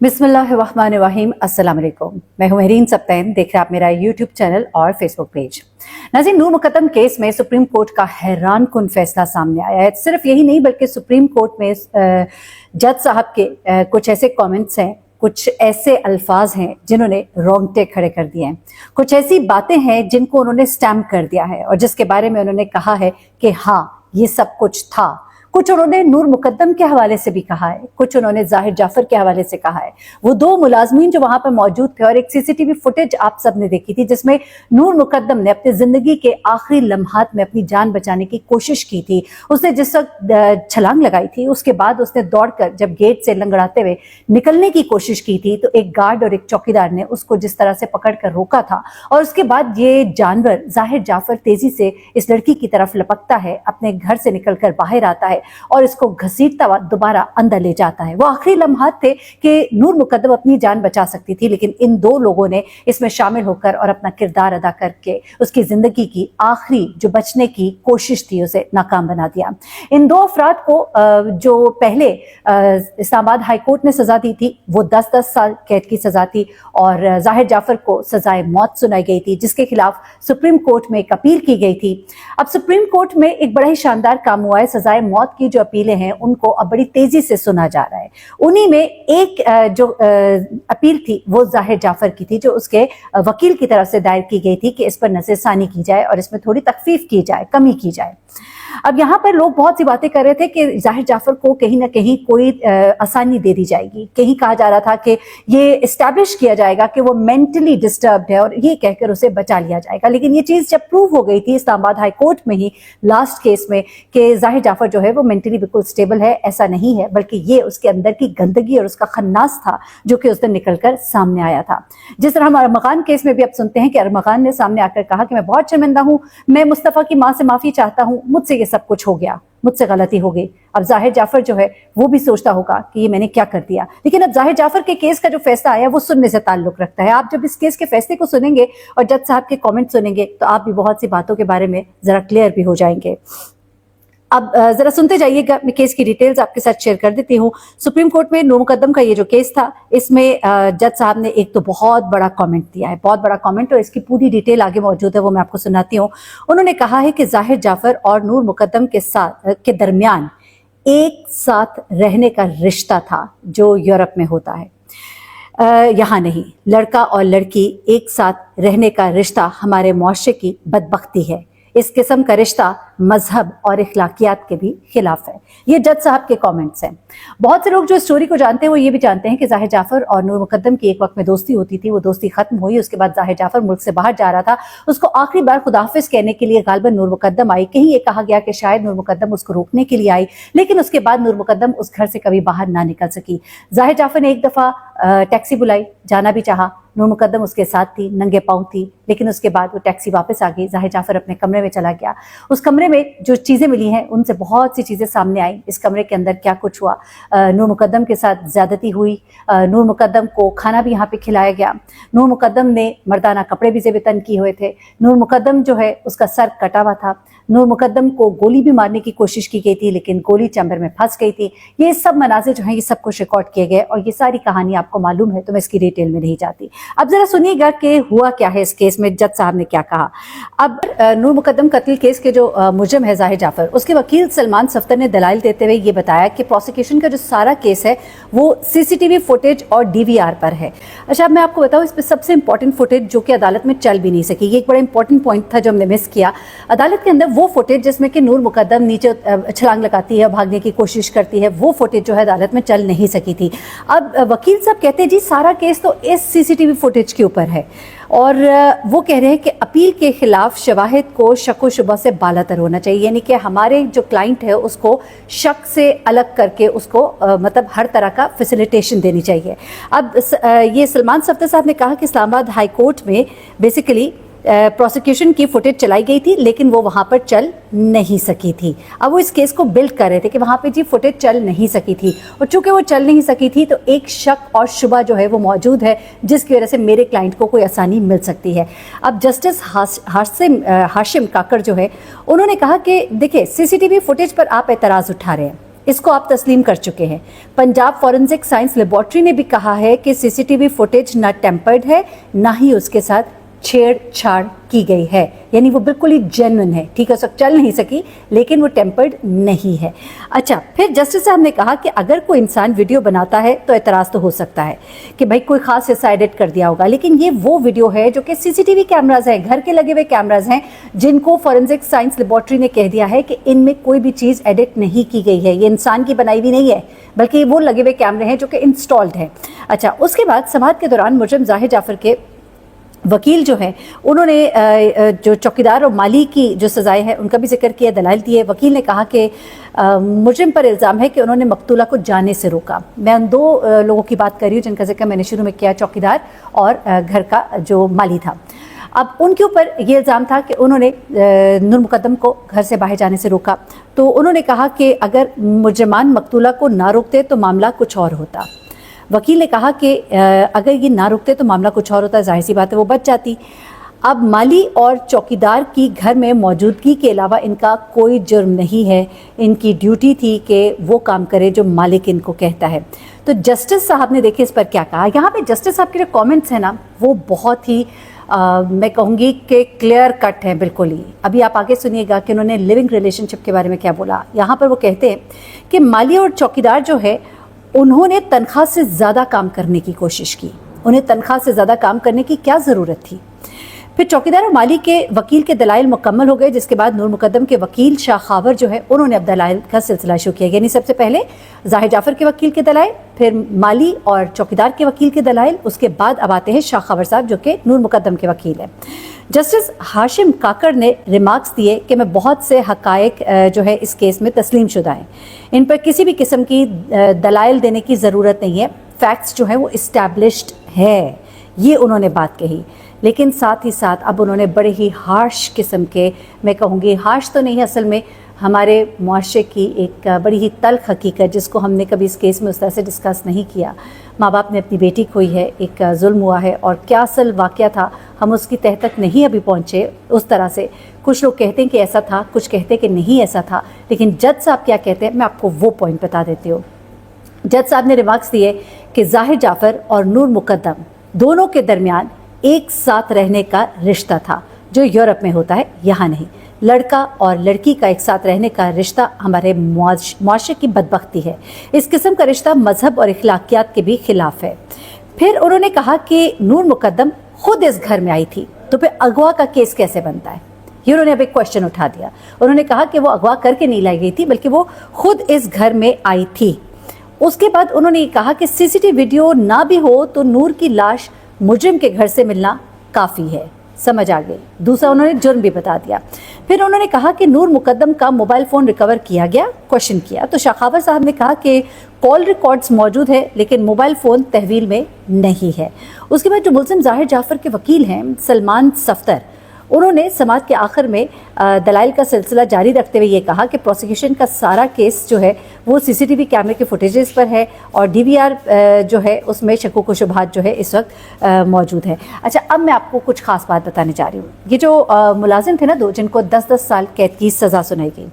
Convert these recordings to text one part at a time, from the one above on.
बिस्मिल्लाहिर्रहमानिर्रहीम, अस्सलाम वालेकुम। मैं हूं महरीन सप्तैन, देख रहे हैं आप मेरा यूट्यूब चैनल और फेसबुक पेज। नाज़रीन, नूर मुकद्दम केस में सुप्रीम कोर्ट का हैरान कुन फैसला सामने आया है। सिर्फ यही नहीं बल्कि सुप्रीम कोर्ट में जज साहब के कुछ ऐसे कमेंट्स हैं, कुछ ऐसे अल्फाज हैं जिन्होंने रोंगटे खड़े कर दिए हैं, कुछ ऐसी बातें हैं जिनको उन्होंने स्टैम्प कर दिया है और जिसके बारे में उन्होंने कहा है कि हाँ ये सब कुछ था। कुछ उन्होंने नूर मुकद्दम के हवाले से भी कहा है, कुछ उन्होंने जाहिर जाफर के हवाले से कहा है। वो दो मुलाजमीन जो वहां पर मौजूद थे और एक सीसीटीवी फुटेज आप सब ने देखी थी जिसमें नूर मुकद्दम ने अपनी जिंदगी के आखिरी लम्हात में अपनी जान बचाने की कोशिश की थी। उसने जिस वक्त छलांग लगाई थी उसके बाद उसने दौड़कर जब गेट से लंगड़ाते हुए निकलने की कोशिश की थी तो एक गार्ड और एक चौकीदार ने उसको जिस तरह से पकड़कर रोका था और उसके बाद ये जानवर जाहिर जाफर तेजी से इस लड़की की तरफ लपकता है, अपने घर से निकलकर बाहर आता है और इसको घसीटता हुआ दोबारा अंदर ले जाता है। वो आखिरी लम्हात थे कि नूर मुकद्दम अपनी जान बचा सकती थी, लेकिन इन दो लोगों ने इसमें शामिल होकर और अपना किरदार अदा करके उसकी जिंदगी की आखिरी जो बचने की कोशिश थी उसे नाकाम बना दिया। इन दो अफराद को जो पहले इस्लामाबाद हाई कोर्ट ने सजा दी थी वो 10-10 साल कैद की सजा थी और जाहिर जाफर को सजाए मौत सुनाई गई थी, जिसके खिलाफ सुप्रीम कोर्ट में एक अपील की गई थी। अब सुप्रीम कोर्ट में एक बड़ा ही शानदार काम हुआ है। सजाए मौत की जो अपीलें हैं उनको अब बड़ी तेजी से सुना जा रहा है। उन्हीं में एक जो अपील थी वो जाहिर जाफर की थी, जो उसके वकील की तरफ से दायर की गई थी कि इस पर नज़रसानी की जाए और इसमें थोड़ी तखफीफ की जाए, कमी की जाए। अब यहाँ पर लोग बहुत सी बातें कर रहे थे कि जाहिर जाफर को कहीं ना कहीं कोई आसानी दे दी जाएगी। कहीं कहा जा रहा था कि ये इस्टेब्लिश किया जाएगा कि वो मेंटली डिस्टर्ब्ड है और ये कहकर उसे बचा लिया जाएगा, लेकिन ये चीज़ जब प्रूव हो गई थी इस्लामाबाद हाई कोर्ट में ही लास्ट केस में कि जाहिर जाफर जो है वो मेंटली बिल्कुल स्टेबल है, ऐसा नहीं है, बल्कि ये उसके अंदर की गंदगी और उसका खन्नास था जो कि उस दिन निकल कर सामने आया था। जिस तरह हम अरमगान केस में भी अब सुनते हैं कि अरमगान ने सामने आकर कहा कि मैं बहुत शर्मिंदा हूँ, मैं मुस्तफ़ा की माँ से माफ़ी चाहता हूँ, मुझसे ये सब कुछ हो गया, मुझसे गलती हो गई। अब जाहिर जाफर जो है वो भी सोचता होगा कि ये मैंने क्या कर दिया, लेकिन अब जाहिर जाफर के केस का जो फैसला आया वो सुनने से ताल्लुक रखता है। आप जब इस केस के फैसले को सुनेंगे और जज साहब के कमेंट सुनेंगे तो आप भी बहुत सी बातों के बारे में जरा क्लियर भी हो जाएंगे। अब जरा सुनते जाइएगा, मैं केस की डिटेल्स आपके साथ शेयर कर देती हूँ। सुप्रीम कोर्ट में नूर मुकद्दम का ये जो केस था इसमें जज साहब ने एक तो बहुत बड़ा कमेंट दिया है, बहुत बड़ा कमेंट, और इसकी पूरी डिटेल आगे मौजूद है, वो मैं आपको सुनाती हूँ। उन्होंने कहा है कि जाहिर जाफर और नूर मुकद्दम के दरमियान एक साथ रहने का रिश्ता था जो यूरोप में होता है। यहाँ नहीं, लड़का और लड़की एक साथ रहने का रिश्ता हमारे मुआशरे की बदबख्ती है। इस किस्म का रिश्ता मजहब और इखलाकियात के भी खिलाफ है। ये जज साहब के कमेंट्स हैं। बहुत से लोग जो स्टोरी को जानते हैं वो ये भी जानते हैं कि जाहिर जाफर और नूर मुकद्दम की एक वक्त में दोस्ती होती थी, वो दोस्ती खत्म हुई, उसके बाद जाहिर जाफर मुल्क से बाहर जा रहा था, उसको आखिरी बार खुदाफिज कहने के लिए गालिबन नूर मुकद्दम आई। कहीं ये कहा गया कि शायद नूर मुकद्दम उसको रोकने के लिए आई, लेकिन उसके बाद नूर मुकद्दम उस घर से कभी बाहर ना निकल सकी। जाहिर जाफर ने एक दफा टैक्सी बुलाई, जाना भी चाहा, नूर मुकद्दम उसके साथ थी, नंगे पाँव थी, लेकिन उसके बाद वो टैक्सी वापस आ गई। जाहिर जाफर अपने कमरे में चला गया। उस कमरे में जो चीज़ें मिली हैं उनसे बहुत सी चीज़ें सामने आई। इस कमरे के अंदर क्या कुछ हुआ, नूर मुकद्दम के साथ ज्यादती हुई, नूर मुकद्दम को खाना भी यहाँ पे खिलाया गया, नूर मुकद्दम ने मर्दाना कपड़े भी ज़ेब-ए-तन किए हुए थे, नूर मुकद्दम जो है उसका सर कटा हुआ था, नूर मुकद्दम को गोली भी मारने की कोशिश की गई थी लेकिन गोली चैम्बर में फंस गई थी। ये सब मनाज़िर जो हैं ये सब कुछ रिकॉर्ड किए गए और ये सारी कहानी आपको मालूम है तो मैं इसकी डिटेल में नहीं जाती। अब जरा सुनिएगा कि हुआ क्या है इस केस में, जज साहब ने क्या कहा। अब नूर मुकद्दम कत्ल केस के जो मुजरिम है जाहिर जाफर, उसके वकील सलमान सफ्तर ने दलाइल देते हुए ये बताया कि प्रोसिक्यूशन का जो सारा केस है वो सीसीटीवी फुटेज और डीवीआर पर है। अच्छा, अब मैं आपको बताऊँ इसमें सबसे इंपॉर्टेंट फुटेज जो कि अदालत में चल भी नहीं सकी, ये एक बड़ा इंपॉर्टेंट पॉइंट था जो हमने मिस किया। अदालत के अंदर वो फुटेज जिसमें कि नूर मुकद्दम नीचे छलांग लगाती है, भागने की कोशिश करती है, वो फुटेज जो है अदालत में चल नहीं सकी थी। अब वकील साहब कहते हैं जी सारा केस तो इस सीसीटीवी फुटेज के ऊपर है और वो कह रहे हैं कि अपील के खिलाफ शवाहिद को शक व शुबा से बालातर होना चाहिए, यानी कि हमारे जो क्लाइंट है उसको शक से अलग करके उसको मतलब हर तरह का फैसिलिटेशन देनी चाहिए। अब ये सलमान सफ्तर साहब ने कहा कि इस्लामाबाद हाई कोर्ट में बेसिकली प्रोसिक्यूशन की फुटेज चलाई गई थी लेकिन वो वहाँ पर चल नहीं सकी थी। अब वो इस केस को बिल्ड कर रहे थे कि वहाँ पे जी फुटेज चल नहीं सकी थी और चूंकि वो चल नहीं सकी थी तो एक शक और शुबा जो है वो मौजूद है जिसकी वजह से मेरे क्लाइंट को कोई आसानी मिल सकती है। अब जस्टिस हाशिम काकड़ जो है उन्होंने कहा कि देखिए सीसीटीवी फुटेज पर आप एतराज़ उठा रहे हैं, इसको आप तस्लीम कर चुके हैं। पंजाब फॉरेंसिक साइंस लेबोरेटरी ने भी कहा है कि सीसीटीवी फुटेज ना टेम्पर्ड है, ना ही उसके साथ छेड़छाड़ की गई है, यानी वो बिल्कुल ही जेन्युइन है। ठीक है, सब चल नहीं सकी लेकिन वो टेम्पर्ड नहीं है। अच्छा, फिर जस्टिस साहब ने कहा कि अगर कोई इंसान वीडियो बनाता है तो एतराज़ तो हो सकता है कि भाई कोई खास हिस्सा एडिट कर दिया होगा, लेकिन ये वो वीडियो है जो कि सीसीटीवी कैमराज हैं, घर के लगे हुए कैमराज हैं, जिनको फॉरेंसिक साइंस लेबोरेटरी ने कह दिया है कि इनमें कोई भी चीज़ एडिट नहीं की गई है, ये इंसान की बनाई हुई नहीं है, बल्कि वो लगे हुए कैमरे हैं जो कि इंस्टॉल्ड हैं। अच्छा, उसके बाद समाअत के दौरान मुजरिम जाहिर जाफर के वकील जो है उन्होंने जो चौकीदार और माली की जो सज़ाएं हैं उनका भी जिक्र किया, दलाइल दिए। वकील ने कहा कि मुजरिम पर इल्ज़ाम है कि उन्होंने मकतूला को जाने से रोका। मैं उन 2 लोगों की बात कर रही हूँ जिनका जिक्र मैंने शुरू में किया, चौकीदार और घर का जो माली था। अब उनके ऊपर ये इल्ज़ाम था कि उन्होंने नूर मुकद्दम को घर से बाहर जाने से रोका। तो उन्होंने कहा कि अगर मुजरिमान मकतूला को ना रोकते तो मामला कुछ और होता। वकील ने कहा कि अगर ये ना रुकते तो मामला कुछ और होता, जाहिर सी बात है वो बच जाती। अब माली और चौकीदार की घर में मौजूदगी के अलावा इनका कोई जुर्म नहीं है, इनकी ड्यूटी थी कि वो काम करे जो मालिक इनको कहता है। तो जस्टिस साहब ने देखिए इस पर क्या कहा। यहाँ पे जस्टिस साहब के जो कमेंट्स हैं ना वो बहुत ही मैं कहूँगी कि क्लियर कट है बिल्कुल ही। अभी आप आगे सुनिएगा कि उन्होंने लिविंग रिलेशनशिप के बारे में क्या बोला। यहाँ पर वो कहते हैं कि माली और चौकीदार जो है उन्होंने तनख्वाह से ज़्यादा काम करने की कोशिश की, उन्हें तनख्वाह से ज़्यादा काम करने की क्या ज़रूरत थी। फिर चौकीदार और माली के वकील के दलाइल मुकम्मल हो गए, जिसके बाद नूर मुकद्दम के वकील शाह खावर जो है उन्होंने अब दलाइल का सिलसिला शुरू किया। यानी सबसे पहले जाहिर जाफर के वकील के दलाइल, फिर माली और चौकीदार के वकील के दलाइल, उसके बाद अब आते हैं शाह खावर साहब जो कि नूर मुकद्दम के वकील हैं। जस्टिस हाशिम काकड़ ने रिमार्क्स दिए कि मैं बहुत से हकायक जो है इस केस में तस्लीम शुदा हैं, इन पर किसी भी किस्म की दलाइल देने की ज़रूरत नहीं है, फैक्ट्स जो है वो इस्टेब्लिश्ड है, ये उन्होंने बात कही। लेकिन साथ ही साथ अब उन्होंने बड़े ही हार्श किस्म के, मैं कहूँगी हार्श तो नहीं, असल में हमारे मुआशरे की एक बड़ी ही तल्ख हकीकत जिसको हमने कभी इस केस में उस तरह से डिस्कस नहीं किया। माँ बाप ने अपनी बेटी खोई है, एक जुल्म हुआ है, और क्या असल वाक़या था हम उसकी तह तक नहीं अभी पहुँचे उस तरह से। कुछ लोग कहते हैं कि ऐसा था, कुछ कहते हैं कि नहीं ऐसा था, लेकिन जज साहब क्या कहते हैं मैं आपको वो पॉइंट बता देती हूँ। जज साहब ने रिमार्क्स दिए कि जाहिर जाफर और नूर मुकद्दम दोनों के दरमियान एक साथ रहने का रिश्ता था, जो यूरोप में होता है, यहाँ नहीं। लड़का और लड़की का एक साथ रहने का रिश्ता हमारे मुआशरे की बदबख्ती है। इस किस्म का रिश्ता मजहब और इखलाकियात के भी खिलाफ है। फिर उन्होंने कहा कि नूर मुकद्दम खुद इस घर में आई थी, तो फिर अगवा का केस कैसे बनता है, ये उन्होंने अब एक क्वेश्चन उठा दिया। उन्होंने कहा कि वो अगवा करके नहीं लाई गई थी, बल्कि वो खुद इस घर में आई थी। उसके बाद उन्होंने ये कहा कि सीसीटीवी वीडियो ना भी हो तो नूर की लाश मुजरिम के घर से मिलना काफ़ी है। समझ आ गई। दूसरा उन्होंने जुर्म भी बता दिया। फिर उन्होंने कहा कि नूर मुकद्दम का मोबाइल फ़ोन रिकवर किया गया, क्वेश्चन किया तो शाखावर साहब ने कहा कि कॉल रिकॉर्ड्स मौजूद है लेकिन मोबाइल फ़ोन तहवील में नहीं है। उसके बाद जो मुल्ज़िम ज़ाहिर जाफ़र के वकील हैं सलमान सफ्तर, उन्होंने समाअत के आखिर में दलाइल का सिलसिला जारी रखते हुए ये कहा कि प्रोसिक्यूशन का सारा केस जो है वो सीसीटीवी कैमरे के फुटेजेस पर है और डीवीआर जो है उसमें शकूक व शुबहात जो है इस वक्त मौजूद है। अच्छा, अब मैं आपको कुछ ख़ास बात बताने जा रही हूँ। ये जो मुलाजिम थे ना दो, जिनको 10-10 साल कैद की सज़ा सुनाई गई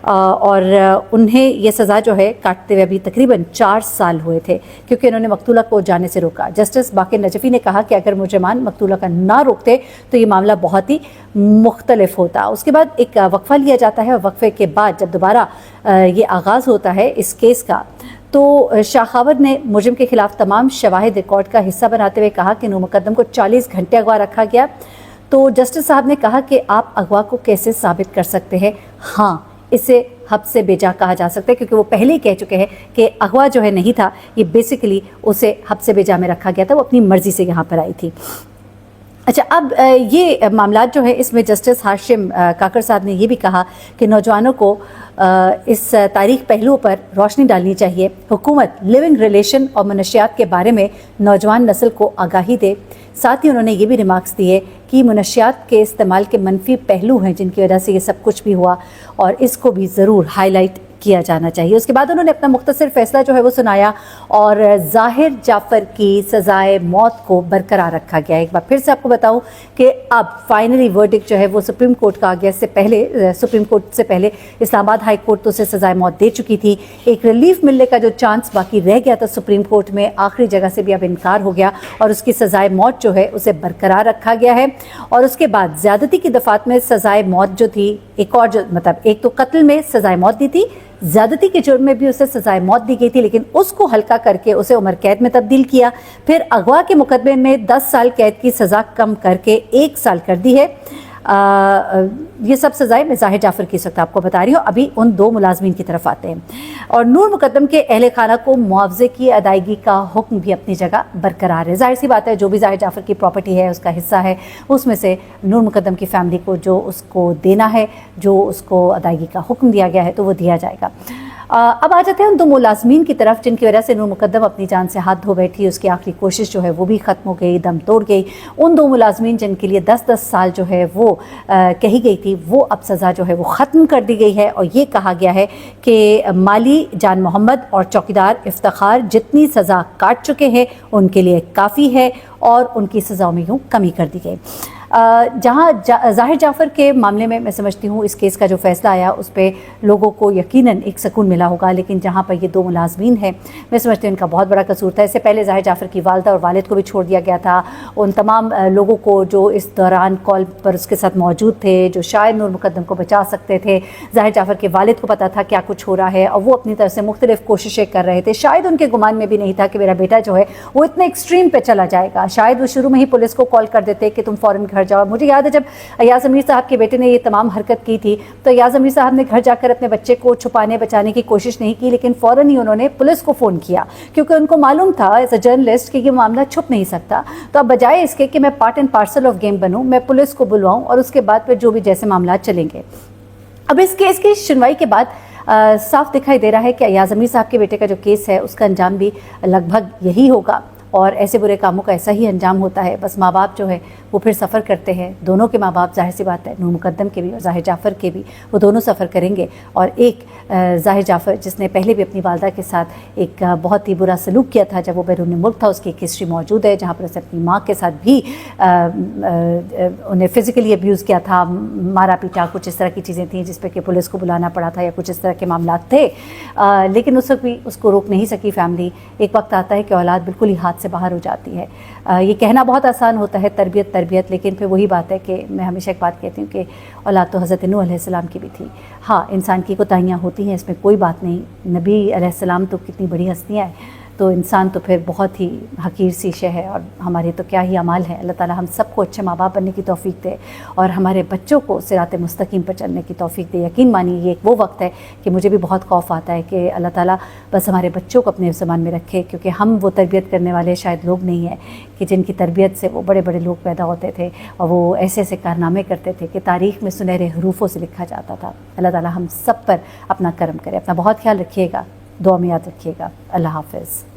और उन्हें ये सज़ा जो है काटते हुए अभी तकरीबन 4 साल हुए थे, क्योंकि उन्होंने मकतूला को जाने से रोका। जस्टिस बाक़िर नजफ़ी ने कहा कि अगर मुजरिमान मकतूला का ना रोकते तो ये मामला बहुत ही मुख्तलिफ होता। उसके बाद एक वक्फ़ा लिया जाता है और वक्फ़े के बाद जब दोबारा ये आगाज़ होता है इस केस का, तो शाह खावर ने मुजरिम के खिलाफ तमाम शवाहिद रिकॉर्ड का हिस्सा बनाते हुए कहा कि नूर मुकद्दम को 40 घंटे अगवा रखा गया। तो जस्टिस साहब ने कहा कि आप अगवा को कैसे साबित कर सकते हैं? हाँ, इसे हब से बेजा कहा जा सकता है, क्योंकि वो पहले ही कह चुके हैं कि अगवा जो है नहीं था, ये बेसिकली उसे हब से बेजा में रखा गया था, वो अपनी मर्ज़ी से यहाँ पर आई थी। अच्छा, अब ये मामला जो है इसमें जस्टिस हाशिम काकड़ साहब ने ये भी कहा कि नौजवानों को इस तारीख पहलुओं पर रोशनी डालनी चाहिए। हुकूमत लिविंग रिलेशन और मनशियात के बारे में नौजवान नस्ल को आगाही दे। साथ ही उन्होंने ये भी रिमार्क्स दिए कि मनशियात के इस्तेमाल के मनफी पहलू हैं जिनकी वजह से ये सब कुछ भी हुआ, और इसको भी ज़रूर हाईलाइट किया जाना चाहिए। उसके बाद उन्होंने अपना मुख्तसर फैसला जो है वो सुनाया और ज़ाहिर जाफ़र की सज़ाए मौत को बरकरार रखा गया। एक बार फिर से आपको बताऊं कि अब फाइनली वर्डिक्ट जो है वो सुप्रीम कोर्ट का आ गया। इससे पहले सुप्रीम कोर्ट से पहले इस्लामाबाद हाई कोर्ट तो उसे सज़ाए मौत दे चुकी थी। एक रिलीफ मिलने का जो चांस बाकी रह गया था सुप्रीम कोर्ट में, आखिरी जगह से भी अब इनकार हो गया और उसकी सज़ाए मौत जो है उसे बरकरार रखा गया है। और उसके बाद ज़्यादती की दफ़ात में सज़ाए मौत जो थी, एक और जो मतलब एक तो कत्ल में सज़ाए मौत दी थी, ज़्यादती के जुर्म में भी उसे सज़ाए मौत दी गई थी, लेकिन उसको हल्का करके उसे उम्र कैद में तब्दील किया। फिर अगवा के मुकदमे में 10 साल कैद की सज़ा कम करके 1 साल कर दी है। ये सब सज़ाएं मैं ज़ाहिर जाफ़र की वक्त आपको बता रही हूँ। अभी उन 2 मुलाजमीन की तरफ आते हैं। और नूर मुकद्दम के अहले खाना को मुआवजे की अदायगी का हुक्म भी अपनी जगह बरकरार है। जाहिर सी बात है, जो भी ज़ाहिर जाफ़र की प्रॉपर्टी है, उसका हिस्सा है, उसमें से नूर मुकद्दम की फैमिली को जो उसको देना है, जो उसको अदायगी का हुक्म दिया गया है, तो वो दिया जाएगा। अब आ जाते हैं उन 2 मुलाजमीन की तरफ जिनकी वजह से नूर मुकद्दम अपनी जान से हाथ धो बैठी। उसकी आखिरी कोशिश जो है वो भी ख़त्म हो गई, दम तोड़ गई। उन 2 मुलाजमीन जिनके लिए 10-10 साल जो है वो कही गई थी, वो अब सज़ा जो है वो ख़त्म कर दी गई है। और ये कहा गया है कि माली जान मोहम्मद और चौकीदार इफ्तिखार जितनी सज़ा काट चुके हैं उनके लिए काफ़ी है और उनकी सज़ाओं में यूँ कमी कर दी गई। जहाँ ज़ाहिर जाफ़र के मामले में मैं समझती हूँ इस केस का जो फ़ैसला आया उस पर लोगों को यकीनन एक सुकून मिला होगा, लेकिन जहाँ पर ये 2 मुलाजमीन हैं, मैं समझती हूँ इनका बहुत बड़ा कसूर था। इससे पहले ज़ाहिर जाफ़र की वालदा और वालिद को भी छोड़ दिया गया था। उन तमाम लोगों को जो इस दौरान कॉल पर उसके साथ मौजूद थे, जो शायद नूर मुकद्दम को बचा सकते थे, ज़ाहिर जाफ़र के वालिद को पता था क्या कुछ हो रहा है और वो अपनी तरफ से मुख्तलिफ़ कोशिशें कर रहे थे। शायद उनके गुमान में भी नहीं था कि मेरा बेटा जो है वो इतने एक्सट्रीम पे चला जाएगा। शायद वो शुरू में ही पुलिस को कॉल कर देते कि तुम फ़ौरन घर जाओ। मुझे याद है जब अयाज़ अमीर साहब के बेटे ने ये तमाम हरकत की थी तो अयाज़ अमीर साहब ने घर जाकर अपने बच्चे को छुपाने बचाने की कोशिश नहीं की, लेकिन फ़ौरन ही उन्होंने पुलिस को फ़ोन किया क्योंकि उनको मालूम था एज अ जर्नलिस्ट कि ये मामला छुप नहीं सकता। तो अब बजाय इसके कि मैं part and parcel of game बनूँ, मैं पुलिस को बुलवाऊँ और उसके बाद फिर जो भी जैसे मामला चलेंगे। अब इस केस की सुनवाई के बाद साफ दिखाई दे रहा है कि अयाज़ अमीर साहब के बेटे का जो केस है उसका अंजाम भी लगभग यही होगा और ऐसे बुरे कामों का ऐसा ही अंजाम होता है। बस माँ बाप जो है वो फिर सफ़र करते हैं। दोनों के माँ बाप, जाहिर सी बात है, नूर मुकद्दम के भी और ज़ाहिर जाफ़र के भी, वो दोनों सफ़र करेंगे। और एक ज़ाहिर जाफ़र जिसने पहले भी अपनी वालदा के साथ एक बहुत ही बुरा सलूक किया था जब वो बैरून मुल्क था, उसकी एक हिस्ट्री मौजूद है जहाँ पर उसने अपनी माँ के साथ भी उन्हें फ़िज़िकली अब्यूज़ किया था, मारा पीटा, कुछ इस तरह की चीज़ें थी जिस पर कि पुलिस को बुलाना पड़ा था या कुछ इस तरह के मामला थे। लेकिन उस वक्त भी उसको रोक नहीं सकी फैमिली। एक वक्त आता है कि औलाद बिल्कुल ही हाथ से बाहर हो जाती है। ये कहना बहुत आसान होता है तरबियत, लेकिन फिर वही बात है कि मैं हमेशा एक बात कहती हूँ कि औलाद तो हज़रत नूह अलैहिस्सलाम की भी थी। हाँ, इंसान की कोताहियाँ होती हैं, इसमें कोई बात नहीं। नबी अलैहिस्सलाम तो कितनी बड़ी हस्तियाँ हैं, तो इंसान तो फिर बहुत ही हकीर सी शय है और हमारे तो क्या ही अमाल है। अल्लाह ताला हम सबको अच्छे माँ बाप बनने की तौफीक दे और हमारे बच्चों को सिरात मुस्तकीम पर चलने की तौफीक दे। यकीन मानिए ये एक वो वक्त है कि मुझे भी बहुत खौफ आता है कि अल्लाह ताला बस हमारे बच्चों को अपने ज़मान में रखे, क्योंकि हम वो तरबियत करने वाले शायद लोग नहीं हैं कि जिनकी तरबियत से वो बड़े बड़े लोग पैदा होते थे और वो ऐसे ऐसे कारनामे करते थे कि तारीख़ में सुनहरे हरूफों से लिखा जाता था। अल्लाह ताला हम सब पर अपना करम करे। अपना बहुत ख्याल रखिएगा, दुआ में याद रखिएगा। अल्लाह हाफ़िज़।